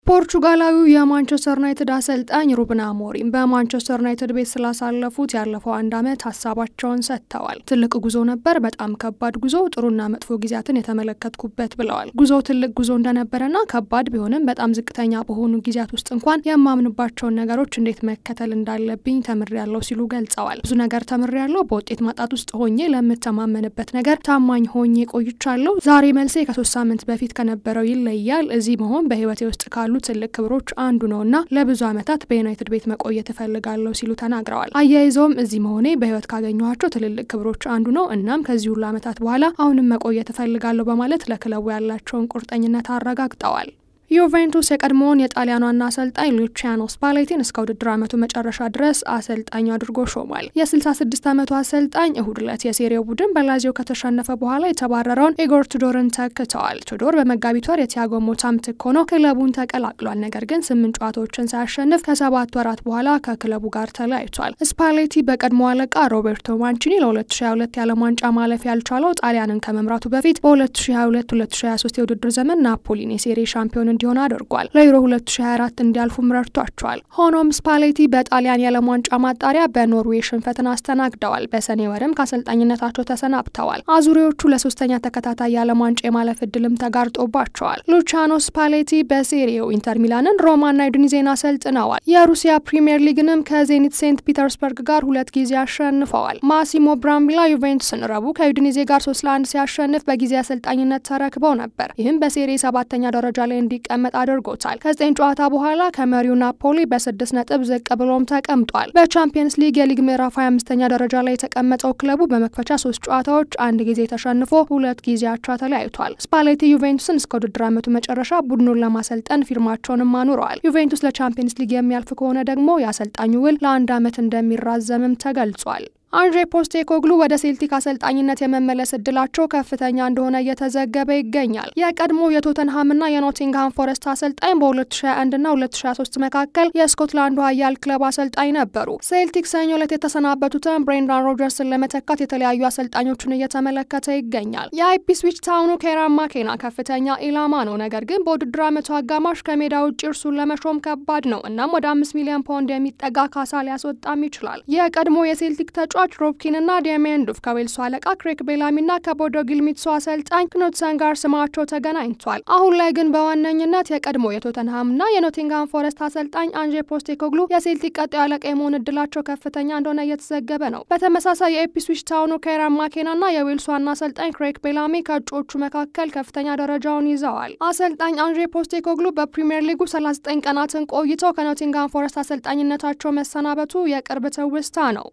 ፖርቹጋላዊው የማንቸስተር ዩናይትድ አሰልጣኝ ሩበን አሞሪም በማንቸስተር ዩናይትድ ቤት ስላሳለፉት ያለፈው አንድ ዓመት ሐሳባቸውን ሰጥተዋል። ትልቅ ጉዞ ነበር፣ በጣም ከባድ ጉዞ፣ ጥሩና መጥፎ ጊዜያትን የተመለከትኩበት ብለዋል። ጉዞው ትልቅ ጉዞ እንደነበረና ከባድ ቢሆንም በጣም ዝቅተኛ በሆኑ ጊዜያት ውስጥ እንኳን የማምንባቸውን ነገሮች እንዴት መከተል እንዳለብኝ ተምሬያለሁ ሲሉ ገልጸዋል። ብዙ ነገር ተምሬያለሁ። በውጤት ማጣት ውስጥ ሆኜ ለምተማመንበት ነገር ታማኝ ሆኜ ቆይቻለሁ። ዛሬ መልሴ ከ3 ሳምንት በፊት ከነበረው ይለያል። እዚህ መሆን በህይወቴ ውስጥ ካሉ ትልቅ ክብሮች አንዱ ነውና ለብዙ ዓመታት በዩናይትድ ቤት መቆየት እፈልጋለሁ ሲሉ ተናግረዋል። አያይዘውም እዚህ መሆኔ በህይወት ካገኘኋቸው ትልልቅ ክብሮች አንዱ ነው፣ እናም ከዚህ ሁሉ ዓመታት በኋላ አሁንም መቆየት እፈልጋለሁ በማለት ለክለቡ ያላቸውን ቁርጠኝነት አረጋግጠዋል። ዩቬንቱስ የቀድሞውን የጣሊያኗና አሰልጣኝ ሉቺያኖ ስፓሌቲን እስከ ውድድር ዓመቱ መጨረሻ ድረስ አሰልጣኝ አድርጎ ሾሟል። የ66 ዓመቱ አሰልጣኝ እሁድ ዕለት የሴሪው ቡድን በላዚዮ ከተሸነፈ በኋላ የተባረረውን ኢጎር ቱዶርን ተክተዋል። ቱዶር በመጋቢት ወር የቲያጎ ሞታ ምትክ ሆኖ ክለቡን ተቀላቅሏል። ነገር ግን 8 ጨዋታዎችን ሳያሸንፍ ከ7 ወራት በኋላ ከክለቡ ጋር ተለያይቷል። ስፓሌቲ በቀድሞ አለቃ ሮቤርቶ ማንቺኒ ለ2022 የዓለም ዋንጫ ማለፍ ያልቻለው ጣሊያንን ከመምራቱ በፊት በ2022-2023 የውድድር ዘመን ናፖሊን የሴሪ ሻምፒዮን እንዲሆን አድርጓል። ለዩሮ 2024 እንዲያልፉም ረድቷቸዋል። ሆኖም ስፓሌቲ በጣሊያን የዓለም ዋንጫ ማጣሪያ በኖርዌይ ሽንፈትን አስተናግደዋል። በሰኔ ወርም ከአሰልጣኝነታቸው ተሰናብተዋል። አዙሪዎቹ ለሶስተኛ ተከታታይ የዓለም ዋንጫ የማለፍ እድልም ተጋርጦባቸዋል። ሉቺያኖ ስፓሌቲ በሴሪው ኢንተር ሚላንን፣ ሮማና ዩዲኔዜን አሰልጥነዋል። የሩሲያ ፕሪሚየር ሊግንም ከዜኒት ሴንት ፒተርስበርግ ጋር 2 ጊዜ አሸንፈዋል። ማሲሞ ብራምቢላ ዩቬንቱስን ረቡዕ ከዩዲኔዜ ጋር 3-1 ሲያሸንፍ በጊዜ አሰልጣኝነት ተረክበው ነበር። ይህም በሴሪ 7ኛ ደረጃ ላይ እንዲቀመጥ አድርጎታል። ከ9 ጨዋታ በኋላ ከመሪው ናፖሊ በ6 ነጥብ ዝቅ ብሎም ተቀምጧል። በቻምፒየንስ ሊግ የሊግ ምዕራፍ 25ኛ ደረጃ ላይ የተቀመጠው ክለቡ በመክፈቻ 3 ጨዋታዎች 1 ጊዜ ተሸንፎ 2 ጊዜ አቻ ተለያይቷል። ስፓሌቲ ዩቬንቱስን እስከ ውድድር ዓመቱ መጨረሻ ቡድኑን ለማሰልጠን ፊርማቸውንም አኑረዋል። ዩቬንቱስ ለቻምፒየንስ ሊግ የሚያልፍ ከሆነ ደግሞ የአሰልጣኙ ውል ለ1 ዓመት እንደሚራዘምም ተገልጿል። አንድሬ ፖስቴኮግሉ ወደ ሴልቲክ አሰልጣኝነት የመመለስ እድላቸው ከፍተኛ እንደሆነ እየተዘገበ ይገኛል። የቀድሞ የቶተንሃምና የኖቲንግሃም ፎረስት አሰልጣኝ በ2021 እና 2023 መካከል የስኮትላንዱ ኃያል ክለብ አሰልጣኝ ነበሩ። ሴልቲክ ሰኞ ዕለት የተሰናበቱትን ብሬንዳን ሮጀርስን ለመተካት የተለያዩ አሰልጣኞችን እየተመለከተ ይገኛል። የኢፕስዊች ታውኑ ኬራን ማኬና ከፍተኛ ኢላማ ነው። ነገር ግን በውድድር ዓመቱ አጋማሽ ከሜዳ ውጭ እርሱን ለመሾም ከባድ ነው። እናም ወደ 5 ሚሊዮን ፓውንድ የሚጠጋ ካሳ ሊያስወጣም ይችላል። የቀድሞ የሴልቲክ ተጫዋች ሮብኪንና ዲያሜን ዱፍ ከዌልሱ አለቃ ክሬክ ቤላሚና ከቦዶ ግሊምትሱ አሰልጣኝ ክኑትሰን ጋር ስማቸው ተገናኝቷል። አሁን ላይ ግን በዋነኝነት የቀድሞ የቶተንሃምና የኖቲንግሃም ፎረስት አሰልጣኝ አንድሬ ፖስቴኮግሉ የሴልቲክ ቀጣዩ አለቃ የመሆን እድላቸው ከፍተኛ እንደሆነ እየተዘገበ ነው። በተመሳሳይ የኢፕስዊች ታውኑ ኬራን ማኬናና የዌልሱ ዋና አሰልጣኝ ክሬክ ቤላሚ ከእጩዎቹ መካከል ከፍተኛ ደረጃውን ይዘዋል። አሰልጣኝ አንድሬ ፖስቴኮግሉ በፕሪሚየር ሊጉ 39 ቀናትን ቆይተው ከኖቲንግሃም ፎረስት አሰልጣኝነታቸው መሰናበቱ የቅርብ ትውስታ ነው።